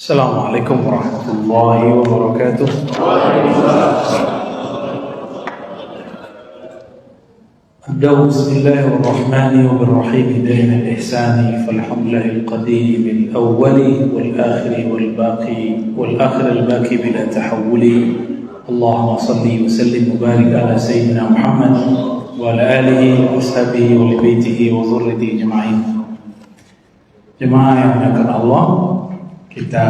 Assalamualaikum warahmatullahi wabarakatuh. Abda'u bismillahirrahmani wabirrahim hidayna al-ihsani falhamdulillahil qadim bil awwali wal akhiri wal baqi wal akhir al-baqi bila tahawuli. Allahumma salli wa sallim wa barik ala sayyidina Muhammad wa ala alihi wa ashabihi wa li baitihi wa dhurriyyatihi ajma'in. Jemaah yang dimuliakan Allah, kita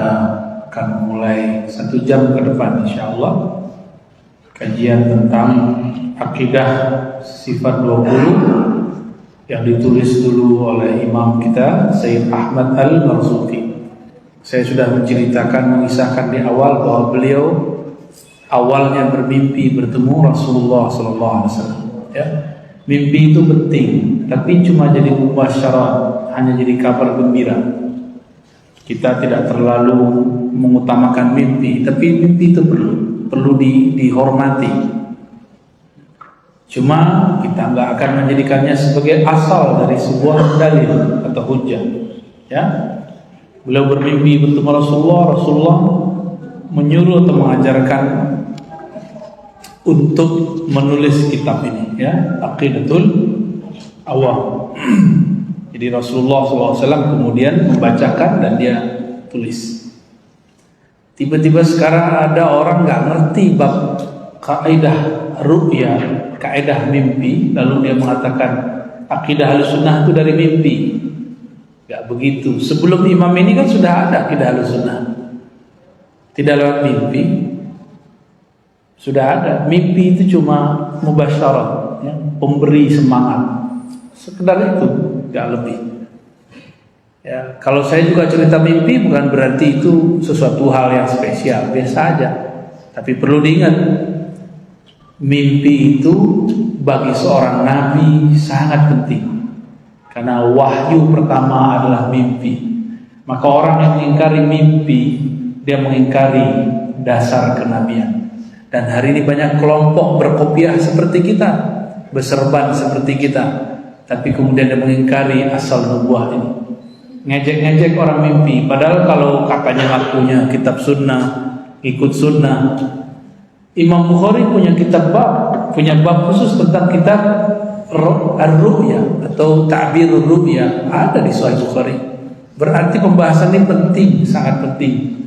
akan mulai 1 jam ke depan insyaallah kajian tentang akidah sifat 20 yang ditulis dulu oleh imam kita Sayyid Ahmad Al-Marzuki. Saya sudah mengisahkan di awal bahwa beliau awalnya bermimpi bertemu Rasulullah SAW. Ya, mimpi itu penting, tapi cuma jadi mubasyarah, hanya jadi kabar gembira. Kita tidak terlalu mengutamakan mimpi, tapi mimpi itu perlu dihormati. Cuma kita nggak akan menjadikannya sebagai asal dari sebuah dalil atau hujjah. Ya, beliau bermimpi bertemu Rasulullah menyuruh atau mengajarkan untuk menulis kitab ini, ya, Aqidatul Awam. Jadi Rasulullah SAW kemudian membacakan dan dia tulis. Tiba-tiba sekarang ada orang nggak ngerti bab kaidah ru'ya, kaidah mimpi, lalu dia mengatakan akidah Ahlussunnah itu dari mimpi. Nggak begitu. Sebelum imam ini kan sudah ada akidah Ahlussunnah. Tidak lewat mimpi. Sudah ada. Mimpi itu cuma mubasyarah, ya, pemberi semangat. Sekedar itu, gak lebih. Ya, kalau saya juga cerita mimpi bukan berarti itu sesuatu hal yang spesial, biasa aja. Tapi perlu diingat, mimpi itu bagi seorang nabi sangat penting. Karena wahyu pertama adalah mimpi. Maka orang yang mengingkari mimpi, dia mengingkari dasar kenabian. Dan hari ini banyak kelompok berkopiah seperti kita, berserban seperti kita, tapi kemudian dia mengingkari asal nubuah ini. Ngejek-ngejek orang mimpi. Padahal kalau kakaknya ngakunya kitab sunnah, ikut sunnah. Imam Bukhari punya bab khusus tentang kitab Ar-Ru'ya atau Ta'birur Ru'ya, ada di Sahih Bukhari. Berarti pembahasan ini penting, sangat penting,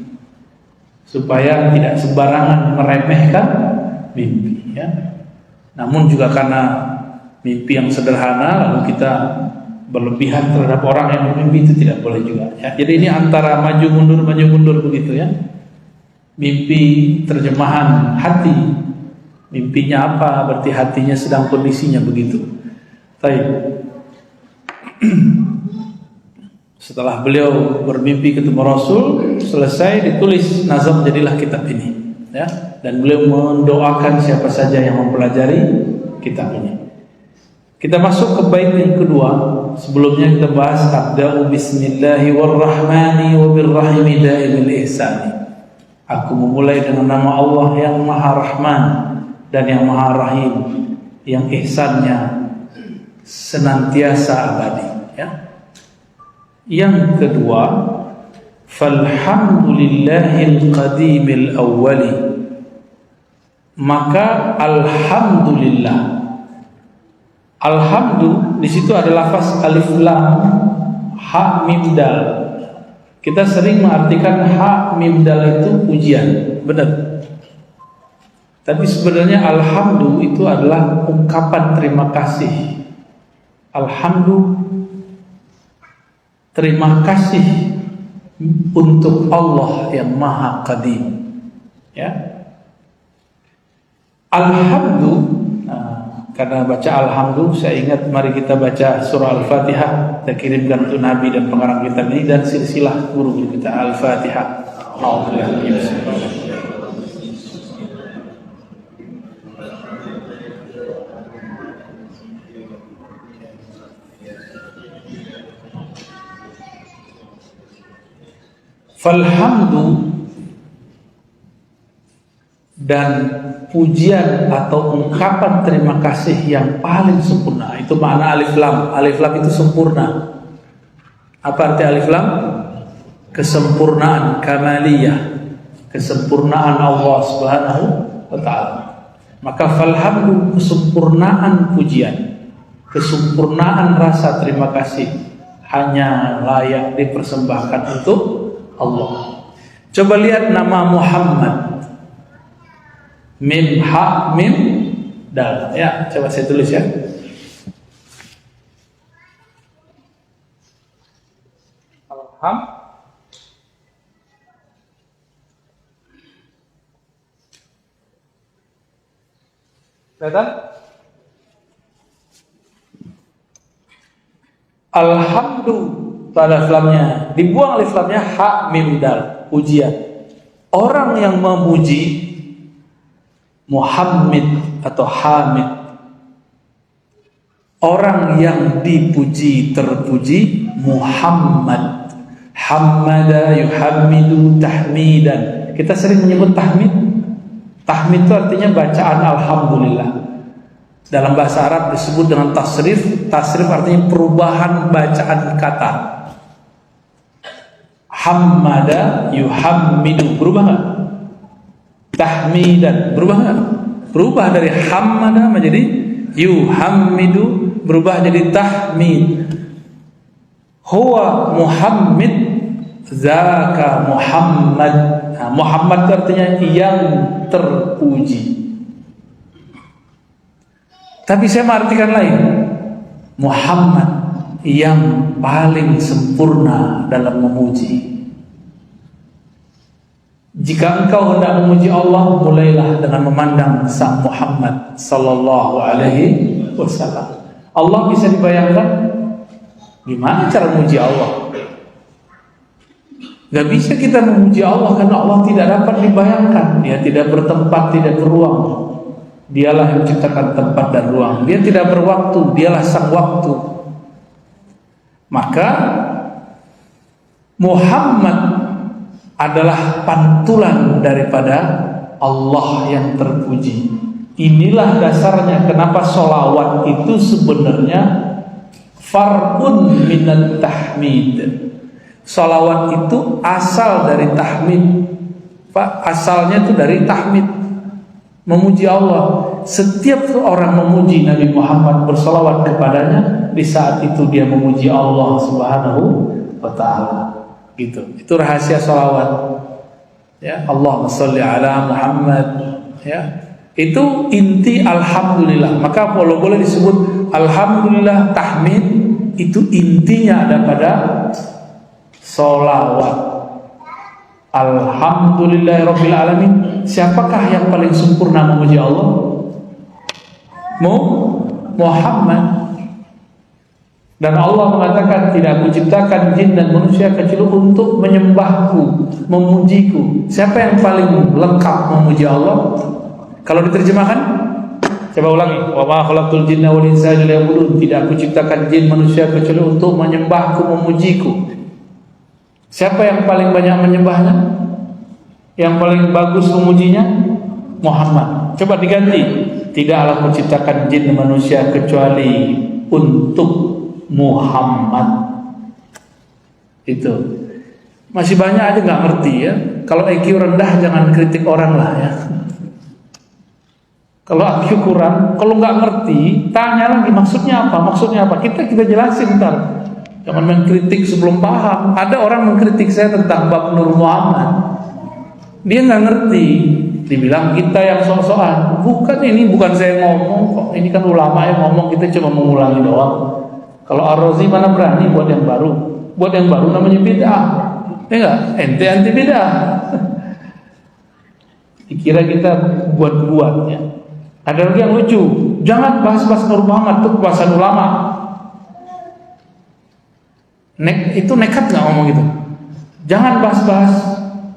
supaya tidak sembarangan meremehkan mimpi, ya. Namun juga karena mimpi yang sederhana lalu kita berlebihan terhadap orang yang bermimpi, itu tidak boleh juga, ya. Jadi ini antara maju mundur begitu, ya. Mimpi terjemahan hati. Mimpinya apa? Berarti hatinya sedang kondisinya begitu. Baik. Setelah beliau bermimpi ketemu Rasul, selesai ditulis, nazam, jadilah kitab ini, ya. Dan beliau mendoakan siapa saja yang mempelajari kitab ini. Kita masuk ke bait yang kedua. Sebelumnya kita bahas abda'u bismillahi warrahmani wabirrahimi daimil ihsani. Aku memulai dengan nama Allah yang Maha Rahman dan yang Maha Rahim, yang ihsannya senantiasa abadi, ya. Yang kedua, falhamdulillahil qadimil awwali. Maka alhamdulillah. Alhamdu di situ ada lafaz alif lam ha mim dal. Kita sering mengartikan ha mim dal itu pujian, benar. Tapi sebenarnya alhamdu itu adalah ungkapan terima kasih. Alhamdu, terima kasih untuk Allah yang Maha Qadim, ya. Alhamdu. Karena baca alhamdu, saya ingat mari kita baca surah Al-Fatihah. Kita kirimkan untuk Nabi dan pengarang kitab ini dan silsilah guru kita. Al-Fatihah. Falhamdu, dan pujian atau ungkapan terima kasih yang paling sempurna. Itu makna alif lam. Alif lam itu sempurna. Apa arti alif lam? kesempurnaan kamaliyah, kesempurnaan Allah Subhanahu wa taala. Maka falhamdu, kesempurnaan pujian, kesempurnaan rasa terima kasih hanya layak dipersembahkan untuk Allah. Coba lihat nama Muhammad, mim ha mim dal. Ya, coba saya tulis ya. Kelihatan? Alhamdu, pada lamnya dibuang alif lamnya, ha mim dal, pujian. Orang yang memuji Muhammad atau Hamid, orang yang dipuji terpuji Muhammad. Hamada yuhammidu tahmidan. Kita sering menyebut tahmid. Tahmid itu artinya bacaan alhamdulillah. Dalam bahasa Arab disebut dengan tasrif. Tasrif artinya perubahan bacaan kata. Hamada yuhammidu, berubah nggak? Tahmidan, berubah nggak? Berubah dari hamada menjadi yuhammidu, berubah jadi tahmid. Huwa Muhammad, zaka Muhammad. Nah, Muhammad itu artinya yang terpuji. Tapi saya mengartikan lain, Muhammad yang paling sempurna dalam memuji. Jika engkau hendak memuji Allah, mulailah dengan memandang Sang Muhammad sallallahu alaihi wasallam. Allah bisa dibayangkan? Gimana cara memuji Allah? Gak bisa kita memuji Allah karena Allah tidak dapat dibayangkan. Dia tidak bertempat, tidak beruang. Dialah yang menciptakan tempat dan ruang. Dia tidak berwaktu, dialah sang waktu. Maka Muhammad adalah pantulan daripada Allah yang terpuji. Inilah dasarnya kenapa sholawat itu sebenarnya far'un minat tahmid. Sholawat itu asal dari tahmid. Asalnya itu dari tahmid, memuji Allah. Setiap orang memuji Nabi Muhammad, bersolawat kepadanya, di saat itu dia memuji Allah Subhanahu wa ta'ala. Gitu. Itu rahasia sholawat. Ya, Allahumma sholli ala Muhammad. Ya, itu inti alhamdulillah. Maka kalau boleh disebut alhamdulillah tahmid, itu intinya ada pada sholawat. Alhamdulillahirabbil alamin. Siapakah yang paling sempurna memuji Allah? Muhammad. Dan Allah mengatakan, tidak aku ciptakan jin dan manusia kecuali untuk menyembahku, memujiku. Siapa yang paling lengkap memuji Allah? Kalau diterjemahkan, coba ulangi. Wa ma khalaqtul jinna wal insa illa liya'budun. Tidak aku ciptakan jin manusia kecuali untuk menyembahku, memujiku. Siapa yang paling banyak menyembahnya? Yang paling bagus memujinya? Muhammad. Coba diganti. Tidaklah aku ciptakan jin dan manusia kecuali untuk Muhammad. Itu masih banyak aja nggak ngerti ya. Kalau IQ rendah jangan kritik orang lah ya. Kalau IQ kurang, kalau nggak ngerti, tanya lagi maksudnya apa, maksudnya apa. Kita jelasin ntar. Jangan mengkritik sebelum paham. Ada orang mengkritik saya tentang bab Nur Muhammad. Dia nggak ngerti. Dibilang kita yang sok-sokan. Bukan, ini bukan saya ngomong kok. Ini kan ulama yang ngomong, kita cuma mengulangi doang. Kalau Ar-Razi mana berani buat yang baru. Buat yang baru namanya bid'ah. Ya enggak? Ente anti bid'ah. Dikira kita buat-buat ya. Ada lagi yang lucu. Jangan bahas-bahas Nur Muhammad, itu bahasan ulama. Itu nekat nggak ngomong gitu. Jangan bahas-bahas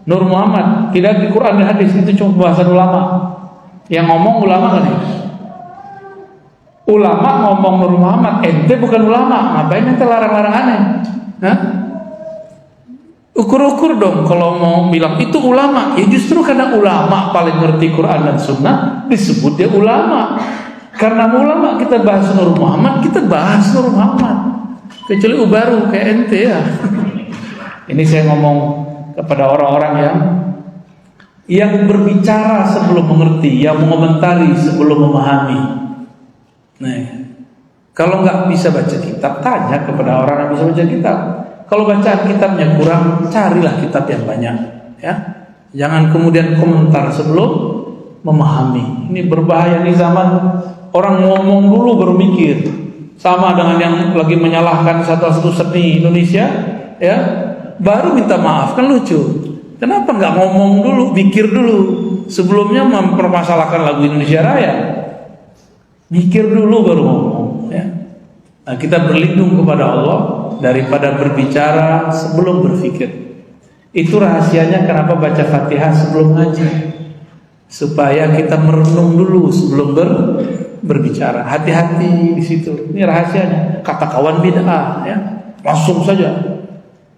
Nur Muhammad, tidak di Quran dan hadis, itu cuma bahasan ulama. Yang ngomong ulama kan ya? Ulama ngomong Nur Muhammad, ente bukan ulama, ngapain ente larang-larang aneh? Hah? Ukur-ukur dong kalau mau bilang itu ulama. Ya justru karena ulama paling ngerti Quran dan Sunnah, disebut dia ulama. Karena ulama kita bahas Nur Muhammad, kita bahas Nur Muhammad. Kecuali baru kayak ente ya. Ini saya ngomong kepada orang-orang yang berbicara sebelum mengerti, yang mengomentari sebelum memahami. Nah, kalau nggak bisa baca kitab, tanya kepada orang yang bisa baca kitab. Kalau bacaan kitabnya kurang, carilah kitab yang banyak. Ya, jangan kemudian komentar sebelum memahami. Ini berbahaya nih zaman orang ngomong dulu baru mikir. Sama dengan yang lagi menyalahkan satu seni Indonesia, ya, baru minta maaf, kan lucu. Kenapa nggak ngomong dulu, mikir dulu sebelumnya mempermasalahkan lagu Indonesia Raya? Mikir dulu baru ngomong. Ya. Nah, kita berlindung kepada Allah daripada berbicara sebelum berpikir. Itu rahasianya kenapa baca Fatihah sebelum ngaji, supaya kita merenung dulu sebelum berbicara. Hati-hati di situ. Ini rahasianya. Kata kawan bid'ah, ya, langsung saja.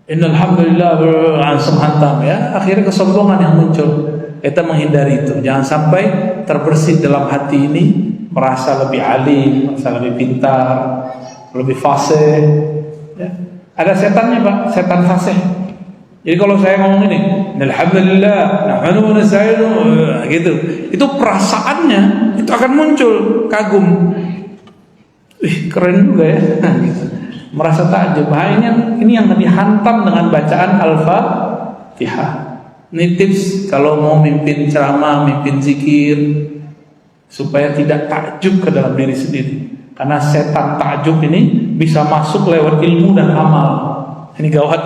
Innalhamdulillah langsung hantam, ya. Akhirnya kesombongan yang muncul. Kita menghindari itu. Jangan sampai terbersih dalam hati ini, merasa lebih alim, merasa lebih pintar, lebih fasih. Ya. Ada setannya, Pak, setan fasih. Jadi kalau saya ngomong ini, alhamdulillah, nahnu nasta'inu, gitu. Itu perasaannya itu akan muncul kagum. Keren juga ya. Gitu. Merasa takjub. Ini yang dihantam dengan bacaan Al-Fatihah. Ini tips kalau mau mimpin ceramah, mimpin zikir, supaya tidak takjub ke dalam diri sendiri. Karena setan takjub ini bisa masuk lewat ilmu dan amal. Ini gawat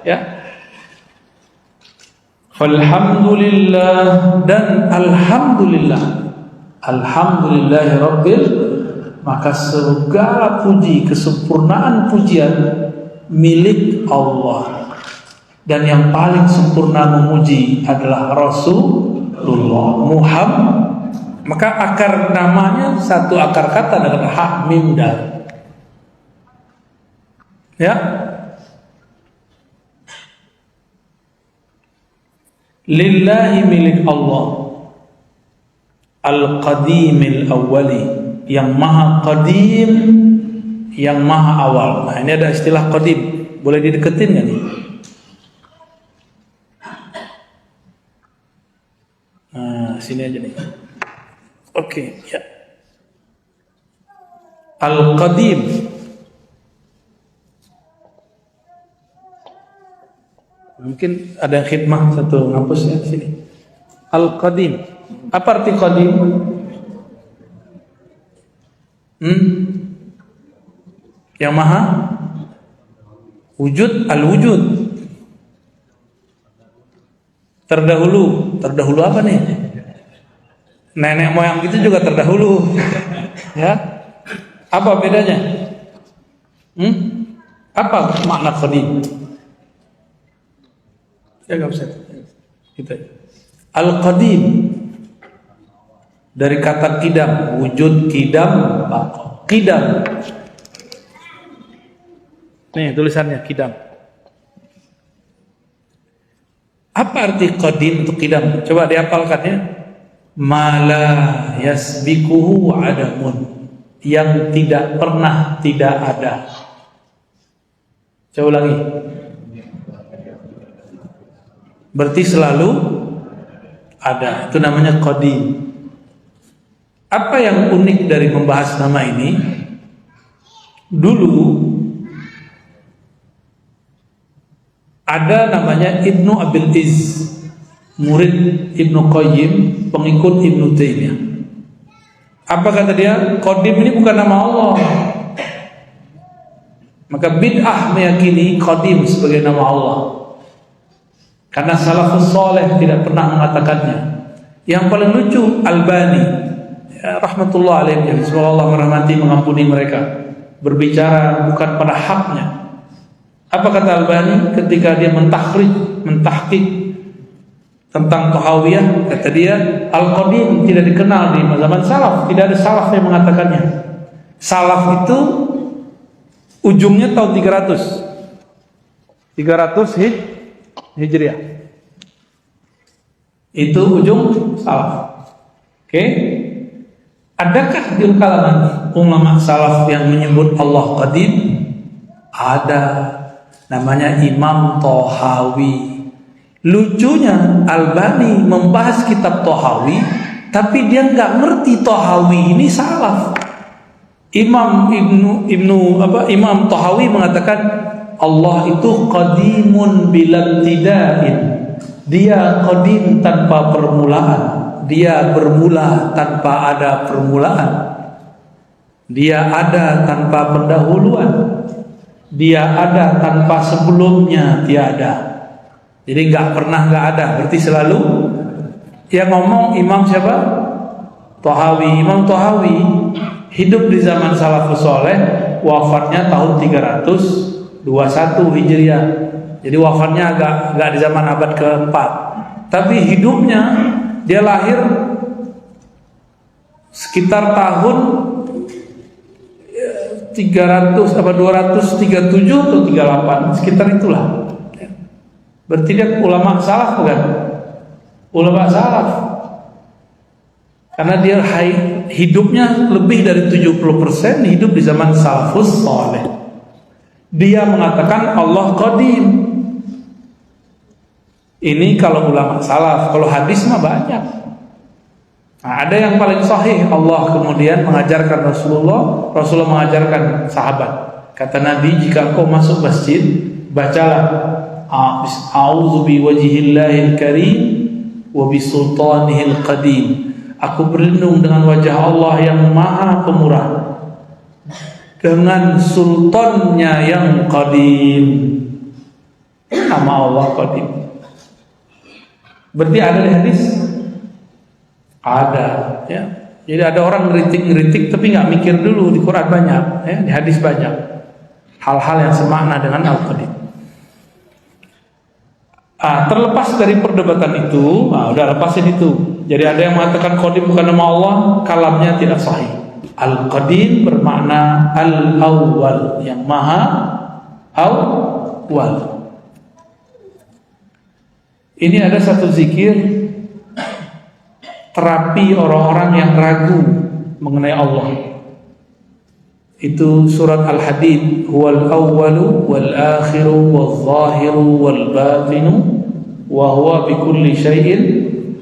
ya. Alhamdulillah dan alhamdulillah. Alhamdulillahirabbil, maka segala puji, kesempurnaan pujian milik Allah. Dan yang paling sempurna memuji adalah Rasulullah Muhammad. Maka akar namanya satu akar kata dengan ha mim dal. Ya. Lillahi milik Allah Al-Qadimil Awwali, yang maha qadim, yang maha awal. Nah, ini ada istilah qadim. Boleh dideketin nggak nih? Nah, sini aja nih. Oke, ya. Al-Qadim. Mungkin ada khidmah satu ngapus ya sini. Al-Qadim. Apa arti qadim? Yang maha wujud, al-wujud. Terdahulu apa nih? Nenek moyang kita juga terdahulu. Ya. Apa bedanya? Apa makna qadim? Ya enggak usah. Kita Al-Qadim dari kata kidam, wujud kidam, baqa. Kidam. Nih tulisannya kidam. Apa arti qadim untuk kidam? Coba dihafalkan ya. Mala yasbikuhu adamun, yang tidak pernah tidak ada. Coba ulangi. Berarti selalu ada. Itu namanya qadim. Apa yang unik dari membahas nama ini? Dulu ada namanya Ibnu Abil Izz, murid Ibnu Qayyim, pengikut Ibnu Taimiyah. Apa kata dia? Qadim ini bukan nama Allah. Maka bid'ah meyakini qadim sebagai nama Allah. Karena salafus saleh tidak pernah mengatakannya. Yang paling lucu Albani, ya, rahmatullah alaihi, semoga Allah merahmati mengampuni mereka, berbicara bukan pada haknya. Apa kata Albani ketika dia mentahqiq tentang Tahawiyah? Kata dia, Al-Qadim tidak dikenal di zaman salaf, tidak ada salaf yang mengatakannya. Salaf itu ujungnya tahun 300 Hijriah. Itu ujung salaf. Oke? Adakah di kalangan ulama salaf yang menyebut Allah Qadim? Ada. namanya Imam Thahawi. Lucunya Albani membahas kitab Thahawi, tapi dia nggak ngerti Thahawi ini salaf. Imam Thahawi mengatakan Allah itu qadimun bilabtida'in. Dia qadim tanpa permulaan. Dia bermula tanpa ada permulaan. Dia ada tanpa pendahuluan. Dia ada tanpa sebelumnya tiada. Jadi nggak ada. Berarti selalu yang ngomong Imam siapa? Thahawi. Imam Thahawi hidup di zaman salafus soleh, wafatnya tahun 321 Hijriah. Jadi wafatnya agak di zaman abad keempat. Tapi hidupnya dia lahir sekitar tahun 237 atau 38, sekitar itulah. Berarti dia ulama salaf bukan? Ulama salaf. Karena dia hidupnya lebih dari 70% hidup di zaman salafus saleh. Dia mengatakan Allah qadim. Ini kalau ulama salaf. Kalau hadis mah banyak. Nah, ada yang paling sahih, Allah kemudian mengajarkan Rasulullah mengajarkan sahabat. Kata Nabi, jika engkau masuk masjid, bacalah A'udzu biwajhillahil karim wa bisultanihil qadim. Aku berlindung dengan wajah Allah yang maha pemurah, dengan sultannya yang qadim. Nama Allah qadim. Berarti ada di hadis? Ada, ya. Jadi ada orang ngeritik tapi nggak mikir dulu. Di Quran banyak, ya. Di hadis banyak hal-hal yang semakna dengan al-qadim. Terlepas dari perdebatan itu, udah lepasin itu. Jadi ada yang mengatakan qadim bukan nama Allah, kalamnya tidak sahih. Al-qadim bermakna al-awwal, yang maha awwal. Ini ada satu zikir terapi orang-orang yang ragu mengenai Allah. Itu surat Al-Hadid, huwal awwalu wal akhiru wal zahiru wal batinu wa huwa bikulli syai'in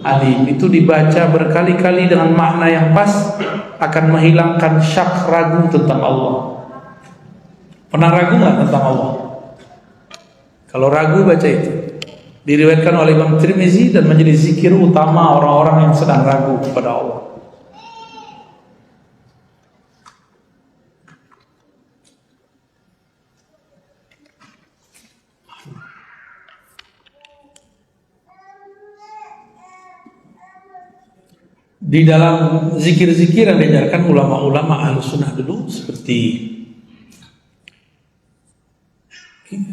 alim. Itu dibaca berkali-kali dengan makna yang pas, akan menghilangkan syak, ragu tentang Allah. Pernah ragu nggak tentang Allah? Kalau ragu baca itu. Diriwayatkan oleh Imam Tirmizi dan menjadi zikir utama orang-orang yang sedang ragu kepada Allah. Di dalam zikir-zikir yang diajarkan ulama-ulama Ahlussunnah dulu, seperti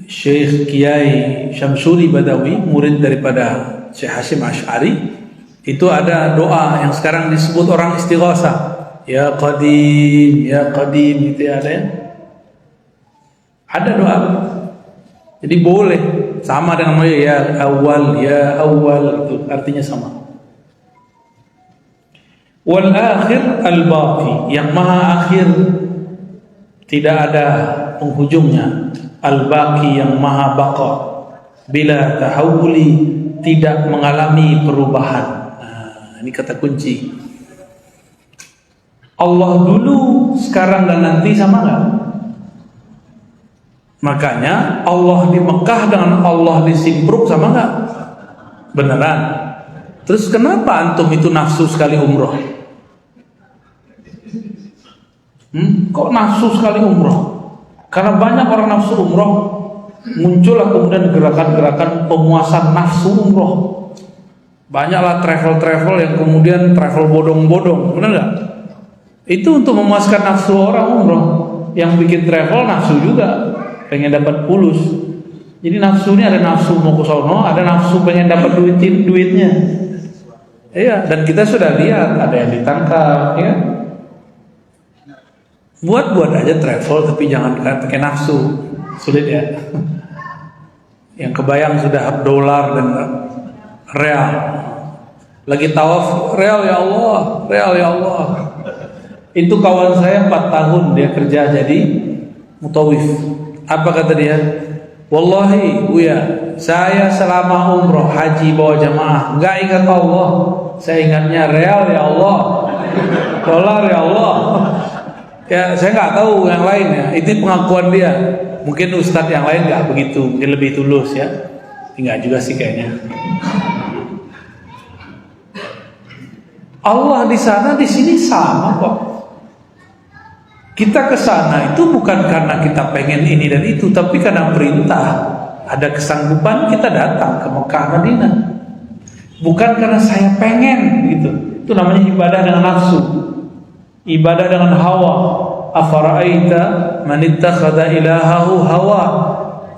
Syekh Kiai Syamsuri Badawi, murid daripada Syekh Hashim Asy'ari, itu ada doa yang sekarang disebut orang istighosah, ya qadim, itu ada ya. Ada doa. Jadi boleh, sama dengan ya awal, itu artinya sama. Wal akhir al baqi, yang maha akhir, tidak ada penghujungnya. Al baqi, yang maha baqa, bila tahawuli, tidak mengalami perubahan. Ini kata kunci. Allah dulu, sekarang dan nanti sama enggak? Makanya Allah di Mekah dengan Allah di Simpruk sama enggak? Beneran. Terus kenapa antum itu nafsu sekali umroh? Kok nafsu sekali umroh? Karena banyak orang nafsu umroh, muncullah kemudian gerakan-gerakan pemuasan nafsu umroh. Banyaklah travel yang kemudian travel bodong-bodong, benar nggak? Itu untuk memuaskan nafsu orang umroh. Yang bikin travel nafsu juga, pengen dapat pulus. Jadi nafsu ini ada nafsu mau ke sono, ada nafsu pengen dapat duitnya. Iya, dan kita sudah lihat ada yang ditangkap, ya. Buat aja travel, tapi jangan pakai nafsu, sulit ya. Yang kebayang sudah dolar dan real, lagi tawaf real ya Allah. Itu kawan saya 4 tahun dia kerja jadi mutawif. Apa kata dia? Wallahi Buya, saya selama umroh haji bawa jamaah nggak ingat Allah, saya ingatnya real ya Allah, dolar ya Allah. Ya saya nggak tahu yang lain ya, itu pengakuan dia. Mungkin ustadz yang lain nggak begitu, mungkin lebih tulus ya. Enggak juga sih kayaknya. Allah di sana di sini sama kok. Kita ke sana itu bukan karena kita pengen ini dan itu, tapi karena perintah. Ada kesanggupan kita datang ke Mekah Madinah. Bukan karena saya pengen gitu. Itu namanya ibadah dengan nafsu. Ibadah dengan hawa. Afara'aita man ittakhadha ilahahu hawa.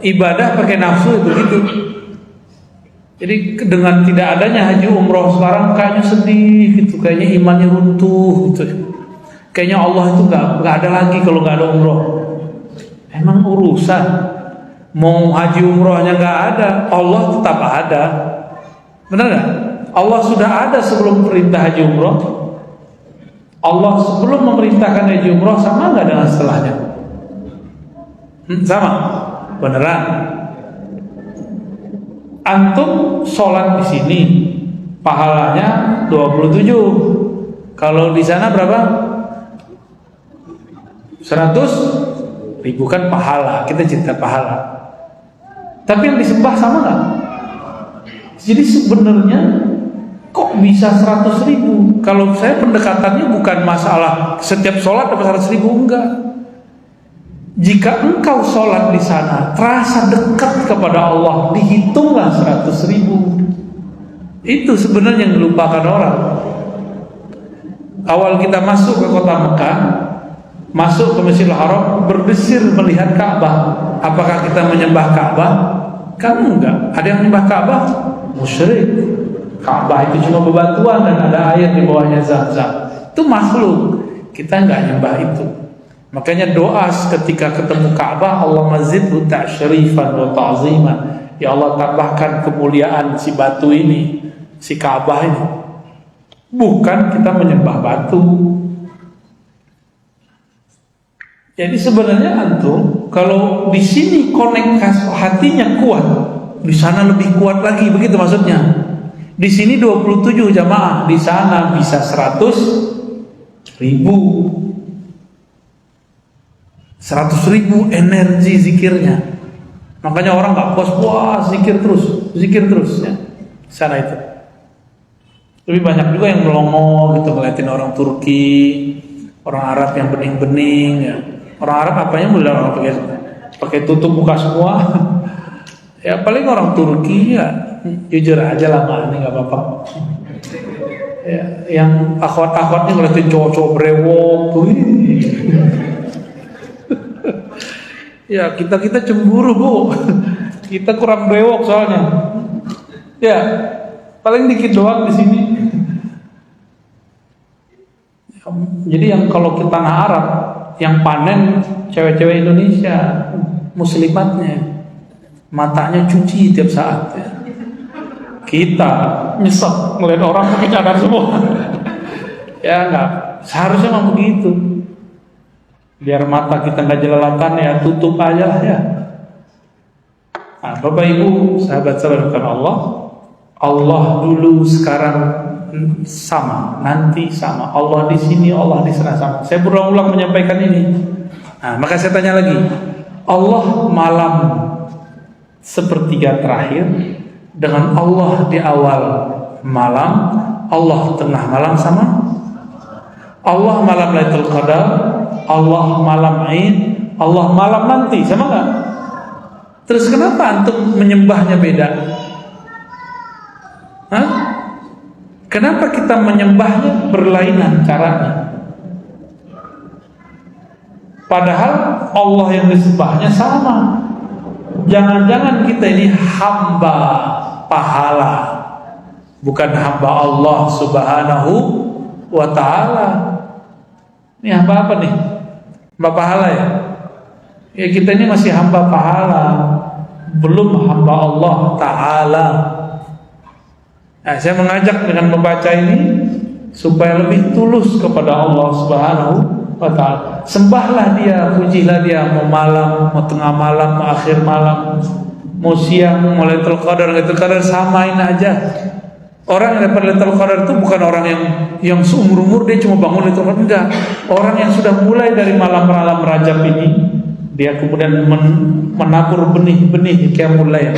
Ibadah pakai nafsu itu gitu. Jadi dengan tidak adanya haji umroh sekarang kayaknya sedih gitu, kayaknya imannya runtuh gitu. Kayaknya Allah itu nggak ada lagi kalau nggak ada umroh. Emang urusan mau haji umrohnya nggak ada, Allah tetap ada. Benar nggak? Allah sudah ada sebelum perintah haji umroh. Allah sebelum memerintahkan haji umroh sama nggak dengan setelahnya? Sama, beneran. Antum sholat di sini pahalanya 27. Kalau di sana berapa? 100.000 kan pahala. Kita cerita pahala. Tapi yang disembah sama nggak? Jadi sebenarnya kok bisa 100.000? Kalau saya pendekatannya bukan masalah setiap sholat dapat 100.000, enggak. Jika engkau sholat di sana terasa dekat kepada Allah, dihitunglah 100.000. Itu sebenarnya yang dilupakan orang. Awal kita masuk ke kota Mekah, masuk ke Masjidil Haram, berdesir melihat Ka'bah. Apakah kita menyembah Ka'bah? Kan enggak. Ada yang menyembah Ka'bah? Musyrik. Ka'bah itu cuma bebatuan dan ada air di bawahnya Zam-Zam. Itu makhluk. Kita enggak nyembah itu. Makanya doa ketika ketemu Ka'bah, Allahumma zidhu ta'syarifan wa ta'ziman. Ya Allah, tambahkan kemuliaan si batu ini, si Ka'bah ini. Bukan kita menyembah batu. Jadi sebenarnya antum kalau di sini koneksi hatinya kuat, di sana lebih kuat lagi, begitu maksudnya. Di sini 27 jamaah, di sana bisa 100.000. 100.000 energi zikirnya. Makanya orang nggak puas-puas, zikir terus ya. Sana itu. Lebih banyak juga yang melongo gitu ngeliatin orang Turki, orang Arab yang bening-bening ya. Orang Arab apanya mulai orang pakai tutup muka semua. Ya paling orang Turki ya jujur aja lah, nggak apa-apa. Ya, yang akhwat-akhwatnya ngeliatin cowok-cowok brewok tuh. Ya kita cemburu Bu. Kita kurang brewok soalnya. Ya paling dikit doang di sini. Jadi yang kalau ke tanah Arab, yang panen cewek-cewek Indonesia, muslimatnya, matanya cuci tiap saat. Ya. Kita nyesek melihat orang pakai cadar semua. Ya enggak, seharusnya memang begitu. Biar mata kita nggak jelalatan ya tutup aja lah ya. Nah, Bapak Ibu, sahabat-sahabat Allah, Allah dulu, sekarang sama, nanti sama. Allah di sini, Allah di sana sama. Saya berulang-ulang menyampaikan ini. Nah, maka saya tanya lagi, Allah malam sepertiga terakhir dengan Allah di awal malam, Allah tengah malam sama. Allah malam Lailatul Qadar, Allah malam Aid, Allah malam nanti, sama nggak? Terus kenapa antum menyembahnya beda? Hah? Kenapa kita menyembahnya berlainan caranya? Padahal Allah yang disembahnya sama. Jangan-jangan kita ini hamba pahala, bukan hamba Allah Subhanahu wa ta'ala. Ini hamba apa nih? Hamba pahala ya? Ya kita ini masih hamba pahala, belum hamba Allah ta'ala. Nah, saya mengajak dengan membaca ini supaya lebih tulus kepada Allah Subhanahu wa ta'ala. Sembahlah dia, pujilah dia, mau malam, mau tengah malam, mau akhir malam, mau siang, mau Lailatul Qadar, samain aja. Orang yang dapat Lailatul Qadar itu bukan orang yang seumur-umur dia cuma bangun Lailatul Qadar, enggak. Orang yang sudah mulai dari malam-malam Rajab ini, dia kemudian menabur benih-benih Qiyamul Lail.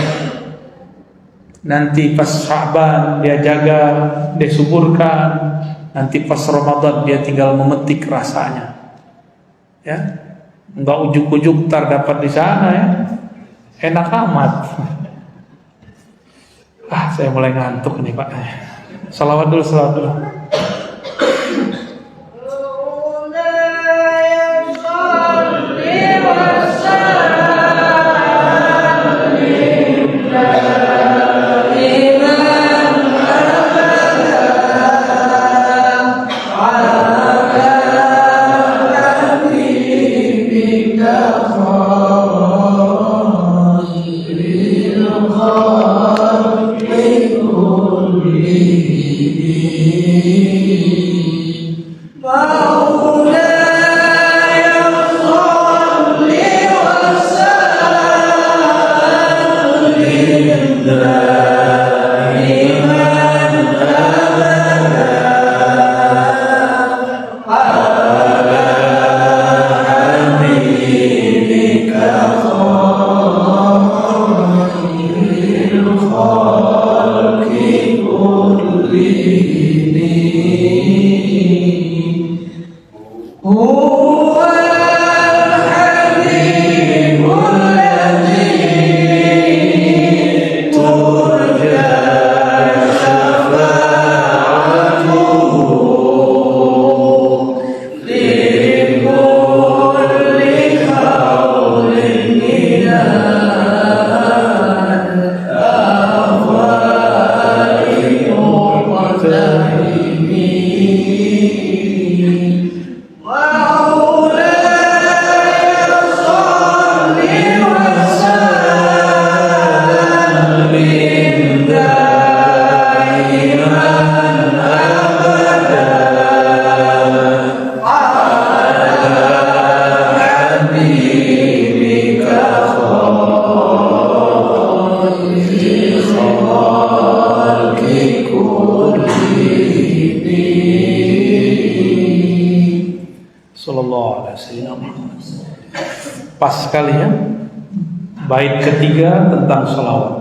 Nanti pas Sya'ban dia jaga, dia suburkan. Nanti pas Ramadan dia tinggal memetik rasanya. Ya, enggak ujuk-ujuk dapat di sana ya. Enak amat. Saya mulai ngantuk nih Pak. Salawat dulu. Pas sekali ya. Bait ketiga tentang salawat.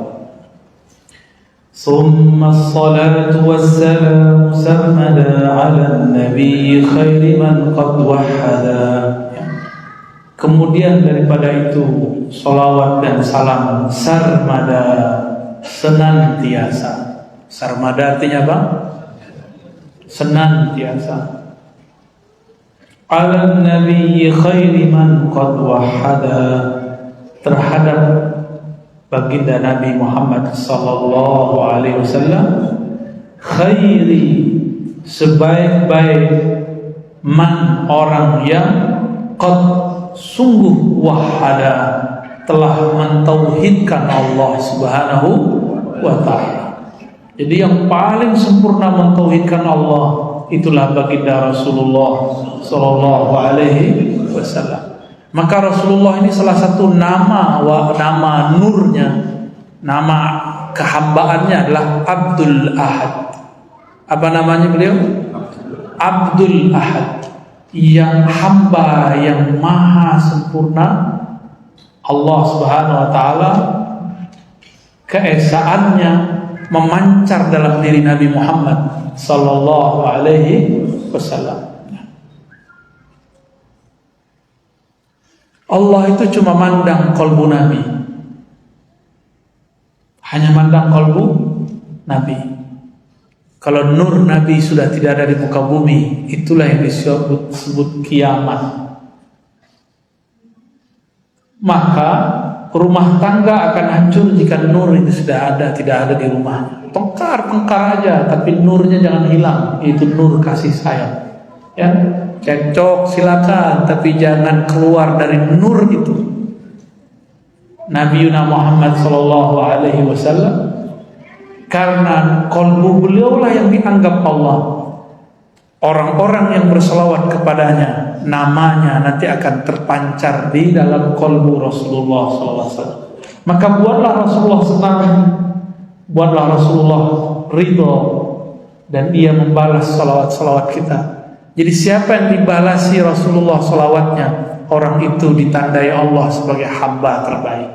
Summa salatu wassalamu sarmada ala nabi khairi man qad wahada. Kemudian daripada itu salawat dan salam sarmada, senantiasa. Sarmada artinya apa? Senantiasa. Ala nabi khairi man qad wahada, terhadap baginda Nabi Muhammad sallallahu alaihi wasallam, khairi, sebaik-baik, man, orang yang qad, sungguh, wahada, telah mentauhidkan Allah Subhanahu wa ta'ala. Jadi yang paling sempurna mentauhidkan Allah itulah baginda Rasulullah sallallahu alaihi wasallam. Maka Rasulullah ini salah satu nama nurnya, nama kehambaannya adalah Abdul Ahad. Apa namanya beliau? Abdul Ahad, yang hamba yang maha sempurna Allah Subhanahu wa ta'ala. Keesaannya memancar dalam diri Nabi Muhammad sallallahu alaihi wasallam. Allah itu cuma mandang kolbu Nabi, hanya mandang kolbu Nabi. Kalau nur Nabi sudah tidak ada di muka bumi, itulah yang disebut kiamat. Maka rumah tangga akan hancur jika nur itu sudah ada, tidak ada di rumahnya. Pengkar aja, tapi nurnya jangan hilang. Itu nur kasih sayang. Ya, cekcok silakan, tapi jangan keluar dari nur itu. Nabi Muhammad sallallahu alaihi wasallam, karena kolbu beliaulah yang dianggap Allah. Orang-orang yang berselawat kepadanya namanya nanti akan terpancar di dalam kolbu Rasulullah SAW. Maka buatlah Rasulullah senang, buatlah Rasulullah ridho, dan ia membalas salawat-salawat kita. Jadi siapa yang dibalasi Rasulullah salawatnya, orang itu ditandai Allah sebagai hamba terbaik.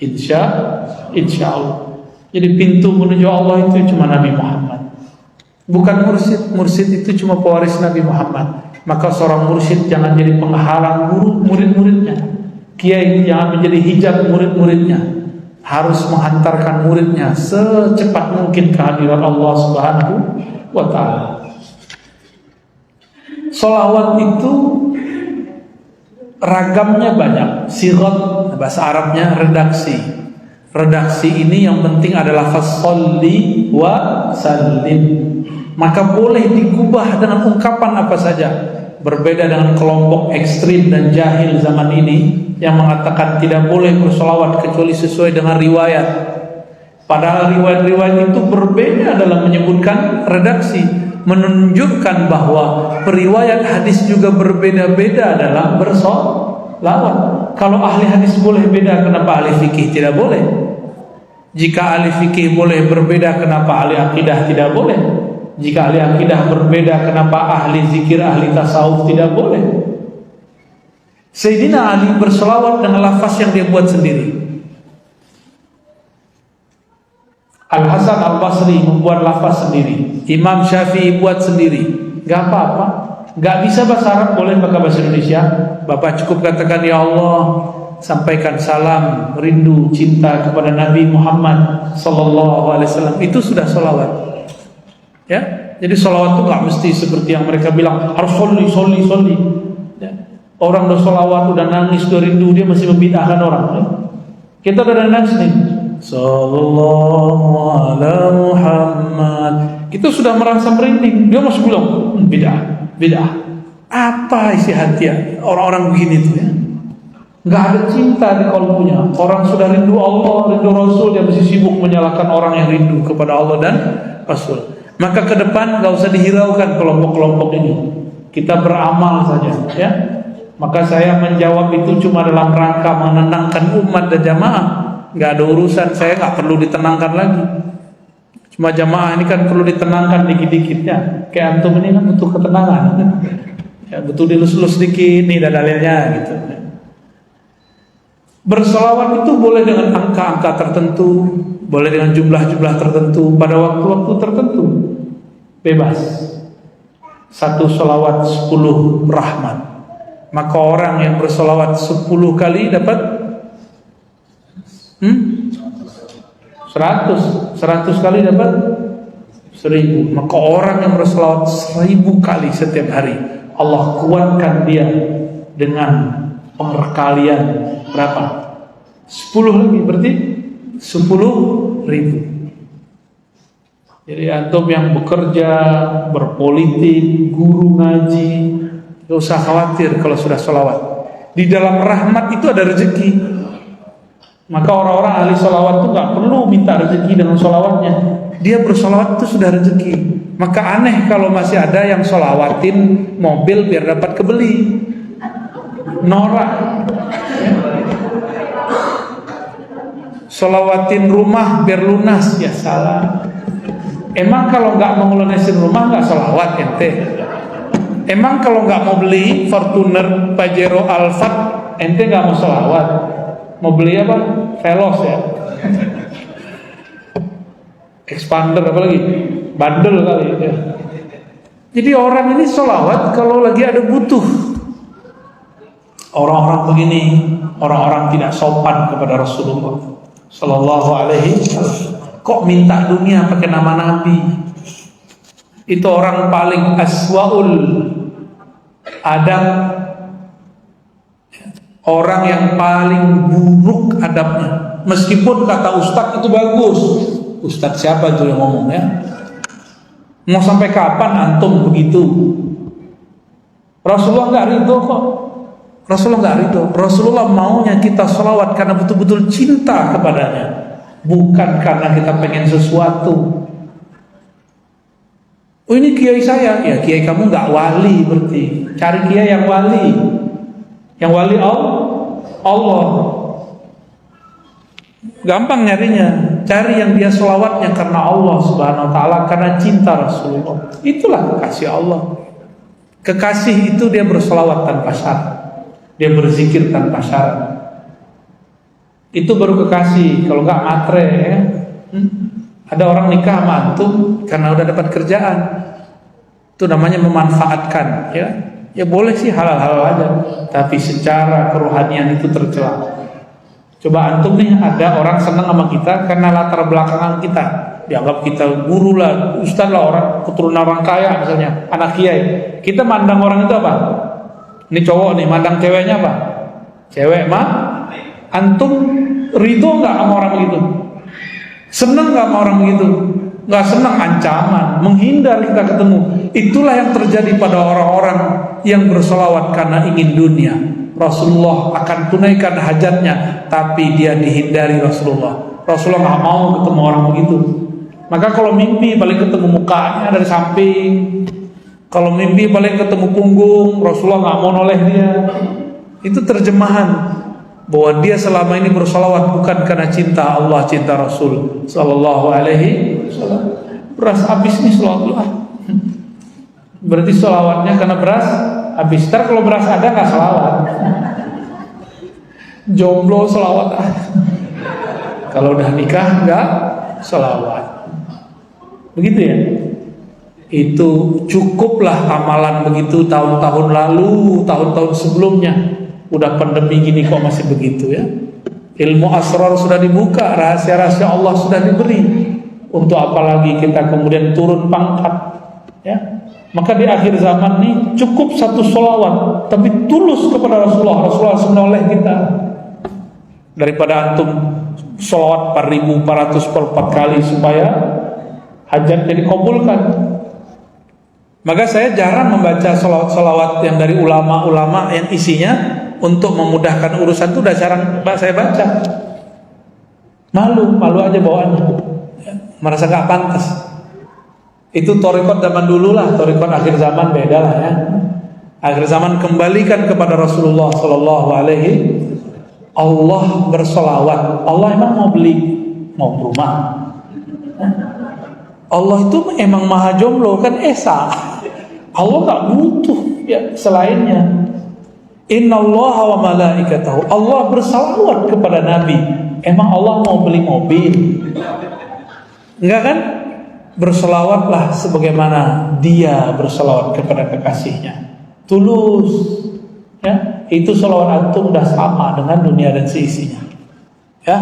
Insya Allah. Jadi pintu menuju Allah itu cuma Nabi Muhammad, bukan mursyid. Mursyid itu cuma pewaris Nabi Muhammad. Maka seorang mursyid jangan jadi penghalang murid-muridnya. Kiai jangan menjadi hijab murid-muridnya. Harus menghantarkan muridnya secepat mungkin kehadiran Allah Subhanahu wa ta'ala. Salawat itu ragamnya banyak. Sigat, bahasa Arabnya redaksi. Redaksi ini yang penting adalah fasholli wa sallim. Maka boleh digubah dengan ungkapan apa saja. Berbeda dengan kelompok ekstrim dan jahil zaman ini yang mengatakan tidak boleh bersolawat kecuali sesuai dengan riwayat. Padahal riwayat-riwayat itu berbeda dalam menyebutkan redaksi, menunjukkan bahwa periwayat hadis juga berbeda-beda dalam bersolawat. Kalau ahli hadis boleh beda, kenapa ahli fikih tidak boleh? Jika ahli fikih boleh berbeda, kenapa ahli akidah tidak boleh? Jika ahli akidah berbeda, kenapa ahli zikir, ahli tasawuf tidak boleh? Sayyidina Ali berselawat dengan lafaz yang dia buat sendiri. Al-Hasan Al-Basri membuat lafaz sendiri. Imam Syafi'i buat sendiri. Gak apa-apa. Gak bisa bahasa Arab, boleh pakai bahasa Indonesia. Bapak cukup katakan, ya Allah, sampaikan salam, rindu, cinta kepada Nabi Muhammad sallallahu alaihi wasallam. Itu sudah selawat. Ya, jadi salawat itu nggak mesti seperti yang mereka bilang harus sholli. Ya. Orang udah salawat, udah nangis, udah rindu, dia masih membid'ahkan orang. Ya. Kita udah nangis nih, sallallahu ala Muhammad. Kita sudah merasa merinding, dia masih bilang bid'ah. Apa isi hati ya orang-orang begini tuh ya? Nggak ada cinta di kalbunya. Orang sudah rindu Allah, rindu Rasul, dia masih sibuk menyalahkan orang yang rindu kepada Allah dan Rasul. Maka ke depan nggak usah dihiraukan kelompok-kelompok ini. Kita beramal saja, ya. Maka saya menjawab itu cuma dalam rangka menenangkan umat dan jamaah. Nggak ada urusan, saya nggak perlu ditenangkan lagi. Cuma jamaah ini kan perlu ditenangkan dikit-dikit ya. Kayak antum ini kan butuh ketenangan. Ya, butuh dilus-lus dikit nih dalilnya gitu. Berselawat itu boleh dengan angka-angka tertentu, boleh dengan jumlah-jumlah tertentu, pada waktu-waktu tertentu. Bebas. 1 selawat 10 rahmat. Maka orang yang berselawat 10 kali dapat 100 kali dapat 1000. Maka orang yang berselawat 1000 kali setiap hari, Allah kuatkan dia dengan perkalian berapa? 10 lagi, berarti 10.000. Jadi antum yang bekerja, berpolitik, guru ngaji, gak usah khawatir kalau sudah sholawat. Di dalam rahmat itu ada rezeki. Maka orang-orang ahli sholawat itu gak perlu minta rezeki dengan sholawatnya. Dia bersholawat itu sudah rezeki. Maka aneh kalau masih ada yang sholawatin mobil biar dapat kebeli. Norak. Sholawatin rumah biar lunas, ya salah. Emang kalau nggak mau lunasin rumah nggak sholawat ente? Emang kalau nggak mau beli Fortuner, Pajero, Alphard, ente nggak mau sholawat? Mau beli apa? Veloz ya? Expander apa lagi? Bandel kali ya. Jadi orang ini sholawat kalau lagi ada butuh. Orang-orang begini, orang-orang tidak sopan kepada Rasulullah Sallallahu Alaihi Wasallam. Kok minta dunia pakai nama Nabi? Itu orang paling aswaul adab, orang yang paling buruk adabnya. Meskipun kata ustadz itu bagus. Ustadz siapa itu yang ngomong ya? Mau sampai kapan antum begitu? Rasulullah nggak ridho kok. Rasulullah nggak ridho. Rasulullah maunya kita sholawat karena betul-betul cinta kepadanya, bukan karena kita pengen sesuatu. Oh ini kiai saya, ya kiai kamu nggak wali berarti. Cari kiai yang wali, Allah. Gampang nyarinya, cari yang dia sholawatnya karena Allah Subhanahu Wa Taala, karena cinta Rasulullah. Itulah kekasih Allah. Kekasih itu dia bersolawat tanpa syarat, dia berzikir tanpa syarat. Itu baru kekasih. Kalau nggak matre ya. Ada orang nikah sama antum karena udah dapat kerjaan, itu namanya memanfaatkan, ya. Ya boleh sih halal-halal aja, tapi secara kerohanian itu tercela. Coba antum nih, ada orang senang sama kita karena latar belakangan kita, dianggap kita guru lah, ustaz lah, orang keturunan orang kaya misalnya, anak kiai. Kita mandang orang itu apa? Ini cowok nih, mandang ceweknya apa? Cewek mah. Antum ridho nggak sama orang begitu? Senang nggak sama orang begitu? Nggak senang, ancaman, menghindar kita ketemu. Itulah yang terjadi pada orang-orang yang bersolawat karena ingin dunia. Rasulullah akan tunaikan hajatnya, tapi dia dihindari Rasulullah. Rasulullah nggak mau ketemu orang begitu. Maka kalau mimpi paling ketemu mukanya dari samping. Kalau mimpi paling ketemu punggung, Rasulullah nggak mau noleh dia. Itu terjemahan bahwa dia selama ini bersolawat bukan karena cinta Allah, cinta Rasul Sallallahu Alaihi Wasallam. Beras habis nih solawat. Berarti solawatnya karena beras habis. Ntar kalau beras ada nggak solawat. Jomblo solawat. Kalau udah nikah nggak solawat. Begitu ya. Itu cukuplah amalan begitu tahun-tahun lalu, tahun-tahun sebelumnya. Udah pandemi gini kok masih begitu ya. Ilmu asrar sudah dibuka, rahasia-rahasia Allah sudah diberi. Untuk apalagi kita kemudian turun pangkat ya. Maka di akhir zaman nih cukup satu sholawat, tapi tulus kepada Rasulullah. Rasulullah menoleh kita. Daripada antum sholawat 4.404 kali supaya hajatnya dikabulkan. Maka saya jarang membaca sholawat yang dari ulama-ulama yang isinya untuk memudahkan urusan, itu udah jarang saya baca. Malu aja bawaannya, ya, merasa gak pantas. Itu thariqat zaman dulu lah, thariqat akhir zaman beda lah ya. Akhir zaman kembalikan kepada Rasulullah Sallallahu Alaihi. Allah bersolawat. Allah emang mau rumah. Allah itu emang maha jomblo kan esa. Allah gak butuh ya selainnya. Innallaha wa malaikatahu. Allah bersalawat kepada Nabi. Emang Allah mau beli mobil? Enggak kan? Bersalawatlah sebagaimana dia bersalawat kepada kekasihnya. Tulus. Ya, itu salawat antum udah sama dengan dunia dan seisinya. Ya.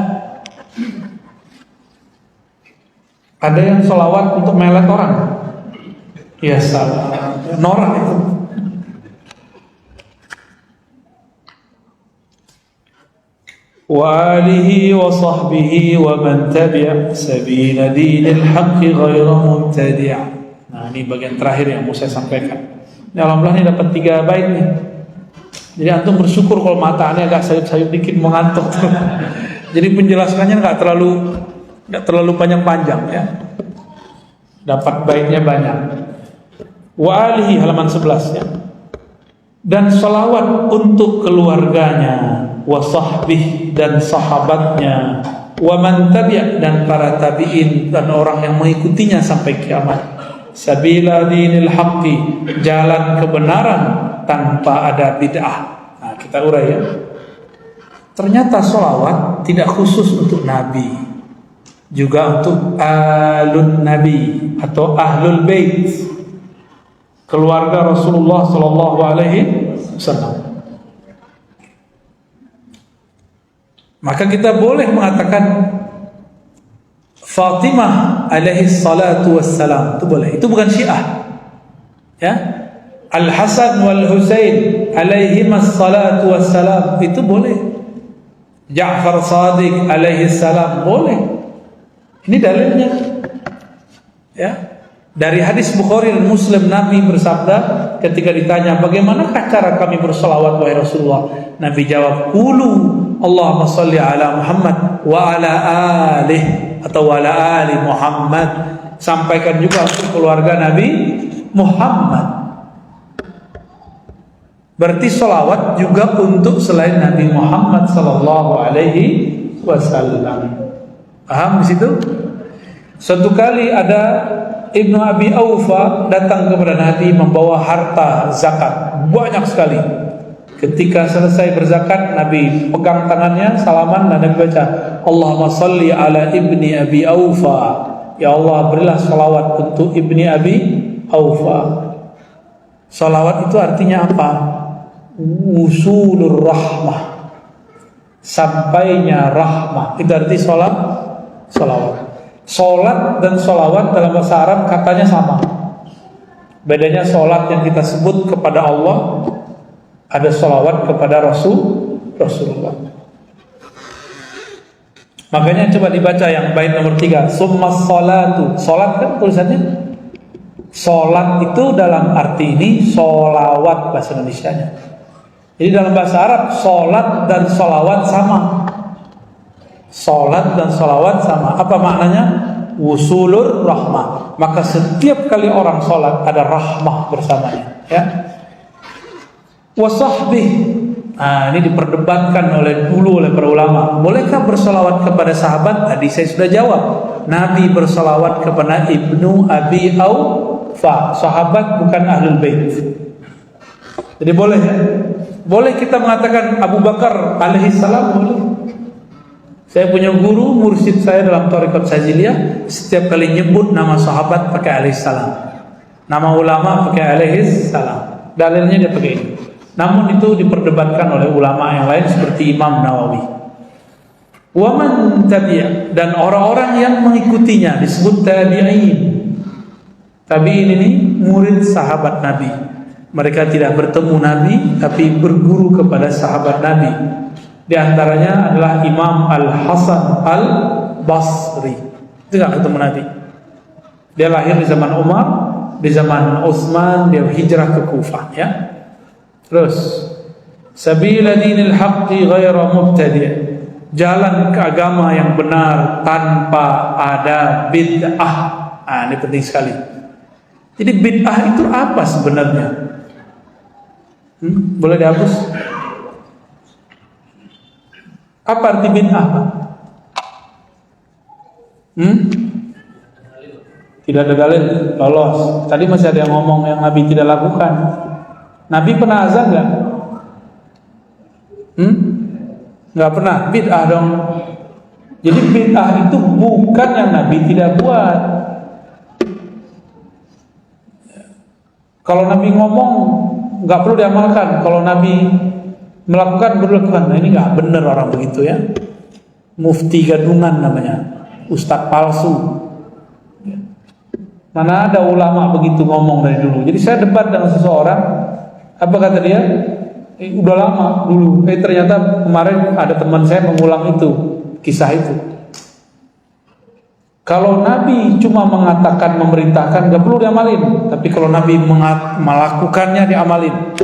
Ada yang salawat untuk melet orang. Ya salah. Norak itu. Wa alihi wa sahbihi wa man tabi' sabila dinil haqqi ghayra mubtadi'. Nah, ini bagian terakhir yang mau saya sampaikan. Ini alhamdulillah ini dapat 3 bait nih. Jadi antum bersyukur kalau matanya agak sayup-sayup dikit mengantuk tuh. Jadi penjelasannya enggak terlalu panjang-panjang ya. Dapat baitnya banyak. Wa alihi halaman 11 ya. Dan salawat untuk keluarganya, wa sahbih dan sahabatnya, wa man tabi' dan para tabi'in dan orang yang mengikutinya sampai kiamat. Sabila dinil haqqi, jalan kebenaran tanpa ada bid'ah. Nah, kita urai ya. Ternyata salawat tidak khusus untuk Nabi, juga untuk alun Nabi atau ahlul bait, keluarga Rasulullah Sallallahu Alaihi Wasallam. Maka kita boleh mengatakan Fatimah alaihi salatu wassalam, itu boleh. Itu bukan Syiah. Ya. Al-Hasan wal Husain alaihi salatu wassalam, itu boleh. Ja'far Shadiq alaihi salam, boleh. Ini dalilnya. Ya. Dari hadis Bukhari dan Muslim, Nabi bersabda ketika ditanya, bagaimanakah cara kami bersolawat wahai Rasulullah? Nabi jawab, qulu Allahumma salli ala Muhammad wa ala alih, atau wa ala ali Muhammad. Sampaikan juga untuk keluarga Nabi Muhammad. Berarti sholawat juga untuk selain Nabi Muhammad sallallahu alaihi wasallam. Paham di situ? Suatu kali ada Ibnu Abi Aufa datang kepada Nabi membawa harta zakat banyak sekali. Ketika selesai berzakat, Nabi pegang tangannya, salaman, dan Nabi baca, Allahumma salli ala ibni Abi Aufa. Ya Allah, berilah salawat untuk ibni Abi Aufa. Salawat itu artinya apa? Wusulur rahmah, sampainya rahmah. Itu arti salawat. Salat dan salawat dalam bahasa Arab katanya sama. Bedanya salat yang kita sebut kepada Allah, ada salawat kepada Rasulullah. Makanya coba dibaca yang bait nomor 3, summas salatu. Salat kan tulisannya. Salat itu dalam arti ini solawat bahasa Indonesianya. Jadi dalam bahasa Arab salat dan salawat sama. Salat dan salawat sama. Apa maknanya? Wusulur rahmah. Maka setiap kali orang salat ada rahmah bersamanya, ya. Wasahbih. Nah, ini diperdebatkan oleh para ulama. Bolehkah bersalawat kepada sahabat? Tadi saya sudah jawab. Nabi bersalawat kepada Ibnu Abi Aufa, sahabat bukan ahlul bait. Jadi boleh, ya? Boleh kita mengatakan Abu Bakar alaihi salam, boleh. Saya punya guru mursyid saya dalam tarekat Syadziliyah, setiap kali nyebut nama sahabat pakai alaihi salam, nama ulama pakai alaihi salam. Dalilnya dia pakai ini. Namun itu diperdebatkan oleh ulama yang lain seperti Imam Nawawi. Wa man tabi', dan orang-orang yang mengikutinya disebut tabi'in. Tabi'in ini murid sahabat Nabi. Mereka tidak bertemu Nabi, tapi berguru kepada sahabat Nabi. Di antaranya adalah Imam Al-Hasan Al-Basri. Itu tidak ketemu Nabi. Dia lahir di zaman Umar, di zaman Utsman dia hijrah ke Kufah, ya. Terus, sabila dinil haqqi ghaira mubtadi'. Jalan ke agama yang benar tanpa ada bid'ah. Ini penting sekali. Jadi bid'ah itu apa sebenarnya? Boleh dihapus? Apa arti bid'ah? Tidak ada dalil, lolos. Tadi masih ada yang ngomong yang Nabi tidak lakukan. Nabi pernah azan nggak? Nggak pernah. Bid'ah dong. Jadi bid'ah itu bukan yang Nabi tidak buat. Kalau Nabi ngomong nggak perlu diamalkan. Kalau Nabi melakukan perlu dilakukan. Nah, ini nggak benar orang begitu, ya. Mufti gadungan namanya, ustadz palsu. Mana ada ulama begitu ngomong dari dulu. Jadi saya debat dengan seseorang, apa kata dia? Udah lama dulu. Ternyata kemarin ada teman saya mengulang itu, kisah itu. Kalau Nabi cuma mengatakan, memerintahkan, gak perlu diamalin. Tapi kalau Nabi melakukannya, diamalin.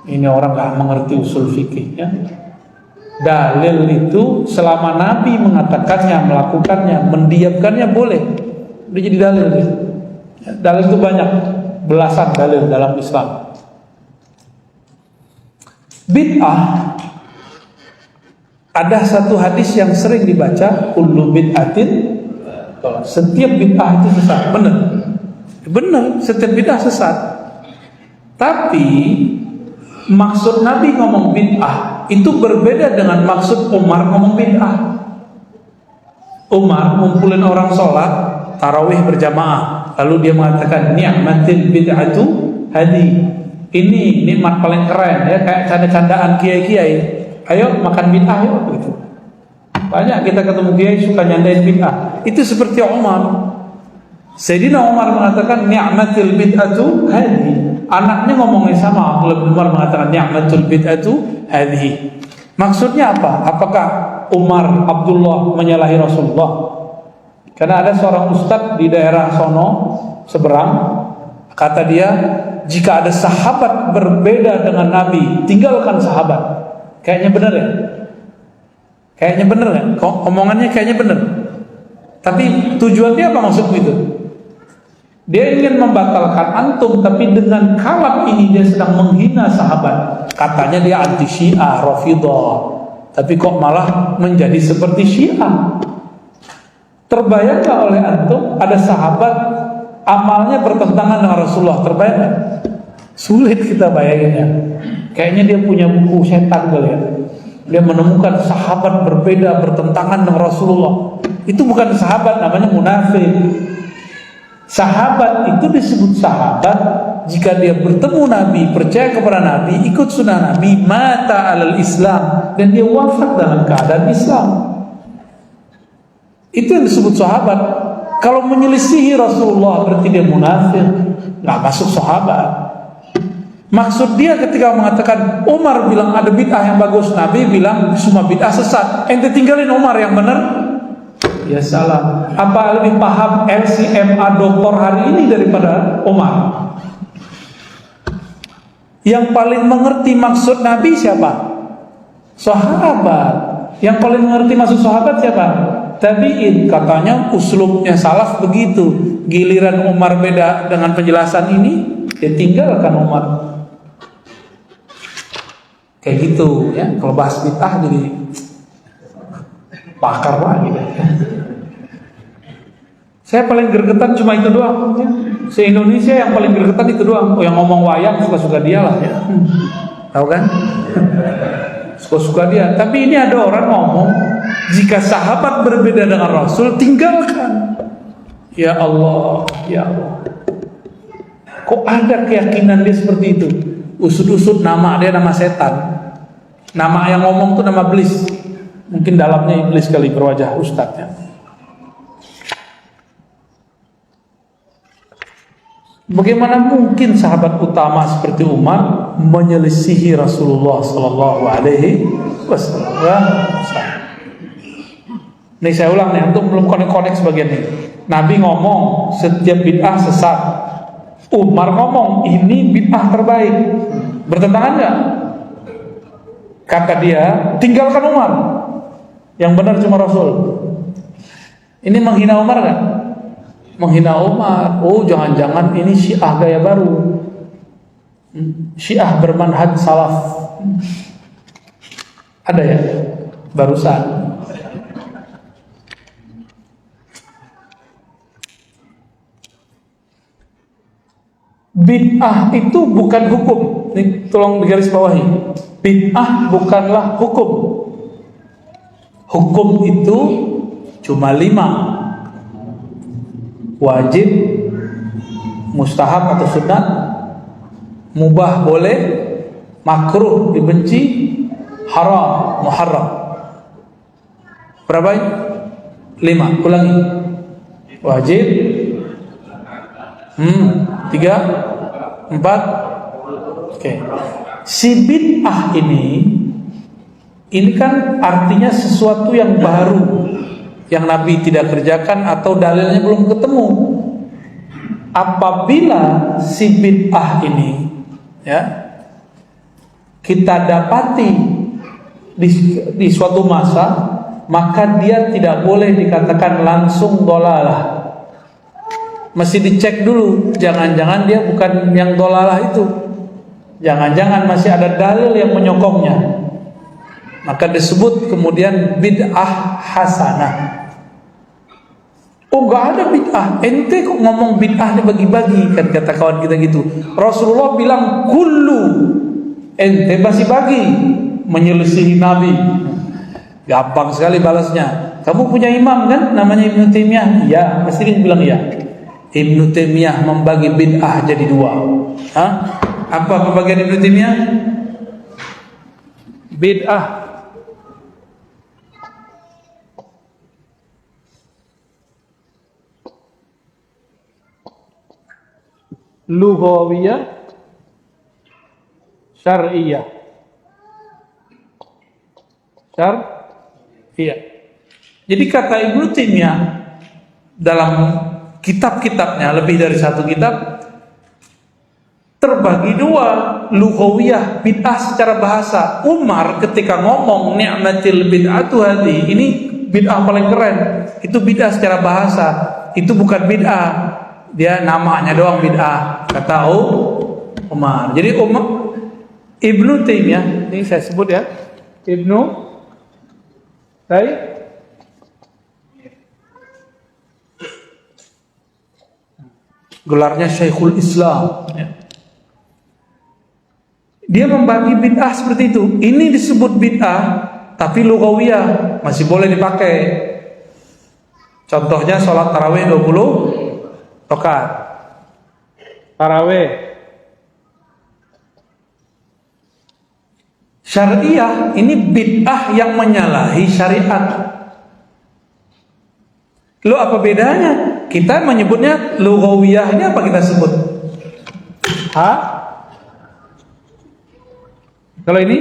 Ini orang gak mengerti usul fikih, ya. Dalil itu selama Nabi mengatakannya, melakukannya, mendiamkannya boleh. Udah jadi dalil. Dalil itu banyak, belasan dalil dalam Islam. Bid'ah, ada satu hadis yang sering dibaca, kullu bid'atin, setiap bid'ah itu sesat. Benar, setiap bid'ah sesat. Tapi maksud Nabi ngomong bid'ah itu berbeda dengan maksud Umar ngomong bid'ah. Umar ngumpulin orang sholat tarawih berjamaah, lalu dia mengatakan ni'matil bid'atu hadi. Ini nikmat paling keren, ya, kayak canda-candaan kiai-kiai. Ayo makan bid'ah yuk, gitu. Banyak kita ketemu kiai suka nyandain bid'ah. Itu seperti Umar. Sayyidina Umar mengatakan ni'matil bid'atu hadi. Anaknya ngomongnya sama, Abdullah bin Umar mengatakan ni'matul bid'atu hadi. Maksudnya apa? Apakah Umar, Abdullah menyalahi Rasulullah? Karena ada seorang ustadz di daerah sono seberang, kata dia, jika ada sahabat berbeda dengan Nabi, tinggalkan sahabat. Kayaknya benar, ya? Kayaknya benar, kan? Omongannya kayaknya benar. Tapi tujuannya apa maksud itu? Dia ingin membatalkan antum, tapi dengan kalam ini dia sedang menghina sahabat. Katanya dia anti Syiah, Rafidhah, tapi kok malah menjadi seperti Syiah. Terbayang gak oleh antum ada sahabat amalnya bertentangan dengan Rasulullah? Terbayang gak? Sulit kita bayanginnya. Kayaknya dia punya buku setan kali ya. Dia menemukan sahabat berbeda, bertentangan dengan Rasulullah. Itu bukan sahabat, namanya munafik. Sahabat itu disebut sahabat jika dia bertemu Nabi, percaya kepada Nabi, ikut sunnah Nabi, mata alal Islam, dan dia wafat dalam keadaan Islam. Itu yang disebut sahabat. Kalau menyelisihi Rasulullah berarti dia munafik, nggak masuk sahabat. Maksud dia ketika mengatakan Umar bilang ada bid'ah yang bagus, Nabi bilang semua bid'ah sesat, ente tinggalin Umar yang benar. Ya salah. Apa lebih paham LCMA doktor hari ini daripada Umar? Yang paling mengerti maksud Nabi siapa? Sahabat. Yang paling mengerti maksud sahabat siapa? Tabi'in. Katanya uslubnya salaf begitu. Giliran Umar beda dengan penjelasan ini, dia tinggalkan Umar. Kayak gitu ya. Kalau bahas bid'ah jadi pakar lagi. Saya paling gregetan cuma itu doang ya. Se-Indonesia yang paling gregetan itu doang. Oh, yang ngomong wayang suka-suka dia lah ya. Tahu kan? Suka-suka dia. Tapi ini ada orang ngomong, jika sahabat berbeda dengan Rasul, tinggalkan. Ya Allah, ya Allah. Kok ada keyakinan dia seperti itu? Usut-usut nama dia nama setan. Nama yang ngomong tuh nama iblis. Mungkin dalamnya iblis kali berwajah ustadznya. Bagaimana mungkin sahabat utama seperti Umar menyelisihi Rasulullah Sallallahu Alaihi Wasallam? Nih saya ulang nih, antum belum konek-konek sebagian ini. Nabi ngomong setiap bid'ah sesat. Umar ngomong ini bid'ah terbaik. Bertentangan nggak? Kata dia, tinggalkan Umar. Yang benar cuma Rasul. Ini menghina Umar kan? Menghina Umar. Oh, jangan-jangan ini Syiah gaya baru. Syiah bermanhaj salaf. Ada ya? Barusan. Bid'ah itu bukan hukum. Ini tolong digaris bawahi. Bid'ah bukanlah hukum. Hukum itu cuma 5. Wajib, mustahab atau sunat, mubah boleh, makruh dibenci, haram muharram. Berapa? 5. Ulangi. Wajib, 3, 4. Oke. Si bid'ah ini kan artinya sesuatu yang baru, yang Nabi tidak kerjakan atau dalilnya belum ketemu. Apabila si bid'ah ini ya kita dapati di suatu masa, maka dia tidak boleh dikatakan langsung dolalah. Mesti dicek dulu, jangan-jangan dia bukan yang dolalah itu, jangan-jangan masih ada dalil yang menyokongnya, maka disebut kemudian bid'ah hasanah. Oh, gak ada bid'ah. Ente kok ngomong bid'ah dibagi-bagi, kan kata kawan kita gitu. Rasulullah bilang kullu. Ente masih bagi, menyelisihi Nabi. Gampang sekali balasnya. Kamu punya imam kan, namanya Ibnu Taimiyah? Ya, pasti dia bilang ya. Ibnu Taimiyah membagi bid'ah jadi 2. Hah? Apa pembagian Ibnu Taimiyah? Bid'ah lughawiyah, syar'iyah. Syar'iyah. Jadi kata Ibnu Taimiyah dalam kitab-kitabnya, lebih dari 1 kitab, terbagi 2, lughawiyah, bid'ah secara bahasa. Umar ketika ngomong ni'matil bid'atu hadi, ini bid'ah paling keren. Itu bid'ah secara bahasa. Itu bukan bid'ah. Dia namanya doang bid'ah, kata Umar. Jadi Ibnu Taimiyah, ini saya sebut ya, Ibnu Taimiyah. Gelarnya Syekhul Islam. Dia membagi bid'ah seperti itu. Ini disebut bid'ah, tapi lughawiyah, masih boleh dipakai. Contohnya sholat tarawih 20 rakaat. Tarawih. Syariah ini bid'ah yang menyalahi syariat. Lo apa bedanya? Kita menyebutnya lughawiyahnya apa kita sebut? Kalau ini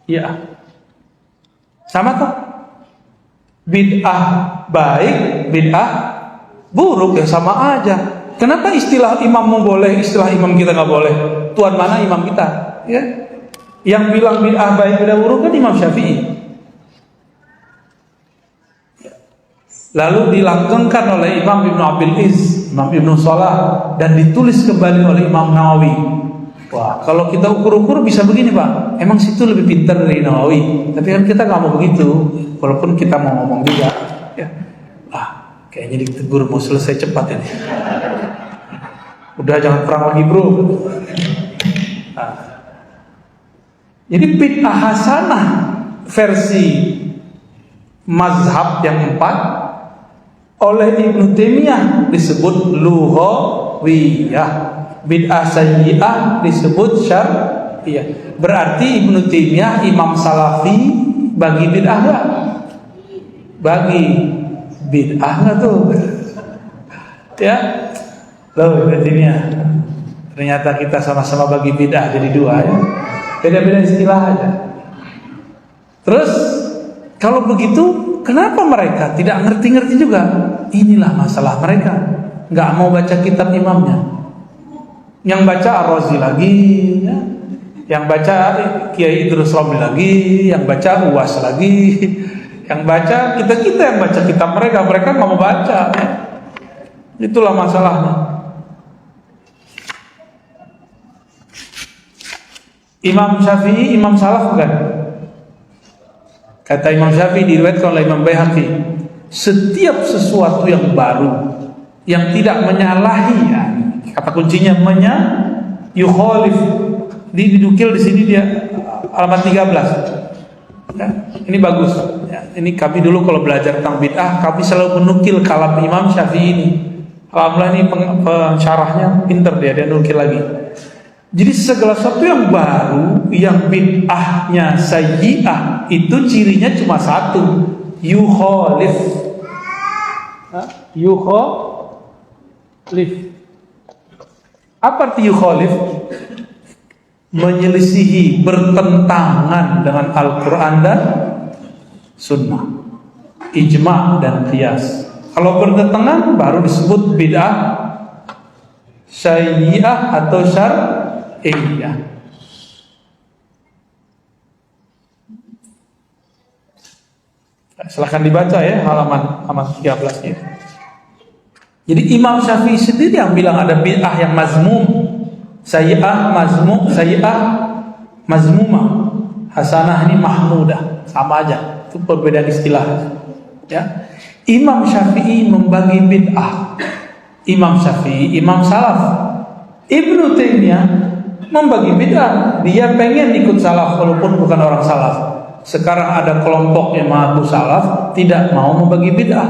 ya. Sama toh? Bid'ah baik, bid'ah buruk ya sama aja. Kenapa istilah imam boleh, istilah imam kita nggak boleh? Tuan mana imam kita? Ya. Yang bilang bid'ah baik, bid'ah buruk kan Imam Syafi'i. Lalu dilanggengkan oleh Imam Ibnu Abil Iz, Imam Ibnu Salah, dan ditulis kembali oleh Imam Nawawi. Wah, kalau kita ukur-ukur bisa begini Pak, emang situ lebih pintar dari Nawawi. Tapi kan kita nggak mau begitu, walaupun kita mau ngomong juga. Ya. Kayaknya ditegur mau selesai cepat ini. Udah jangan perang lagi bro. Jadi bid'ah hasanah versi mazhab yang 4 oleh Ibnu Taimiyah disebut lughawiyah, bid'ah sayyi'ah disebut syar'iyah. Berarti Ibnu Taimiyah imam salafi bagi bid'ah enggak? Bagi bid'ah enggak tuh? Ya. Loh, Ibnu Taimiyah. Ternyata kita sama-sama bagi bid'ah jadi dua ya. Beda-beda istilah aja. Terus kalau begitu kenapa mereka tidak ngerti-ngerti juga? Inilah masalah mereka. Nggak mau baca kitab imamnya. Yang baca Ar-Razi lagi, ya. Yang baca Kiai Idrus Ramli lagi, yang baca Uwas lagi, yang baca kita yang baca kitab mereka nggak mau baca. Ya. Itulah masalahnya. Imam Syafi'i imam salaf bukan? Kata Imam Syafi'i diriwayatkan oleh Imam Baihaqi, setiap sesuatu yang baru yang tidak menyalahi, ya, kata kuncinya yukhalif, didukil di sini dia halaman 13. Ya, ini bagus. Ya, ini kami dulu kalau belajar tentang bid'ah, kami selalu menukil kalam Imam Syafi'i ini. Alhamdulillah ini pensyarahnya pinter dia nukil lagi. Jadi segala sesuatu yang baru, yang bid'ahnya sayyi'ah, itu cirinya cuma satu, yukhalif. Yukhalif. Apa arti yukhalif? Menyelisihi, bertentangan dengan Al-Quran dan Sunnah, ijma' dan qiyas. Kalau bertentangan baru disebut bid'ah sayyi'ah atau syar'iyah. Silahkan dibaca ya halaman 13 ya. Jadi Imam Syafi'i sendiri yang bilang ada bid'ah yang mazmum, sayyi'ah mazmumah, hasanah ini mahmudah, sama aja. Itu perbedaan istilah. Ya. Imam Syafi'i membagi bid'ah. Imam Syafi'i imam salaf. Ibnu Taimiyah membagi bid'ah. Dia pengen ikut salaf walaupun bukan orang salaf. Sekarang ada kelompok yang mengaku salaf tidak mau membagi bid'ah.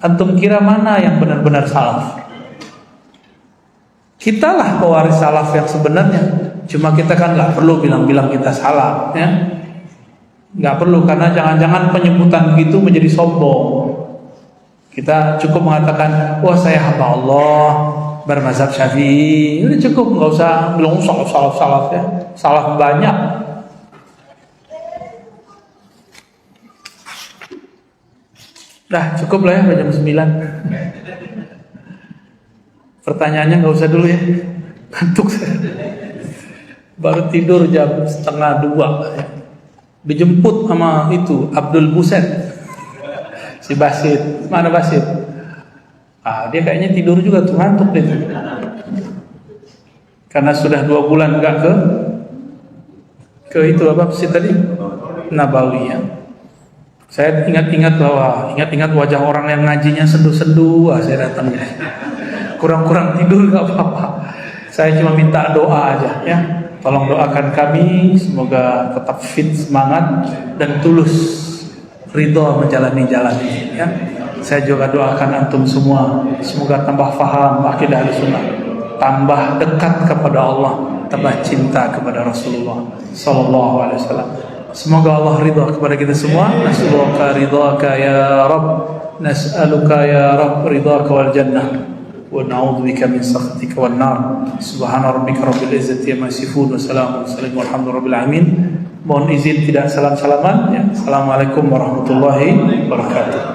Antum kira mana yang benar-benar salaf? Kitalah pewaris salaf yang sebenarnya. Cuma kita kan nggak perlu bilang-bilang kita salaf, ya. Nggak perlu, karena jangan-jangan penyebutan gitu menjadi sombong. Kita cukup mengatakan, wah saya hamba Allah, bermazhab Syafi'i, udah cukup, nggak usah bilang salaf ya, salaf banyak. Dah cukup lah ya, jam 9. Pertanyaannya nggak usah dulu ya, ngantuk saya. Baru tidur jam 1:30. Dijemput sama itu Abdul Buset, si Basit. Mana Basit? Dia kayaknya tidur juga tuh, ngantuk dia tuh. Karena sudah 2 bulan nggak ke itu apa sih tadi, Nabawi ya. Saya ingat-ingat wajah orang yang ngajinya sendu-sendu, saya datang. Kurang-kurang tidur nggak apa-apa. Saya cuma minta doa aja ya. Tolong doakan kami semoga tetap fit, semangat dan tulus ridho menjalani jalan ini ya. Saya juga doakan antum semua semoga tambah faham akidah Ahlussunnah, tambah dekat kepada Allah, tambah cinta kepada Rasulullah sallallahu alaihi wasallam. Semoga Allah ridha kepada kita semua. Nas'aluka ridhaka ya Rabb, nas'aluka ya Rabb ridhaka wal jannah, wa na'udzubika min sakhatika wan nar. Subhana rabbika rabbil izzati amma yasifun wa salamun alhamdulillahi rabbil alamin. Mohon izin tidak salam-salaman ya. Assalamualaikum warahmatullahi wabarakatuh.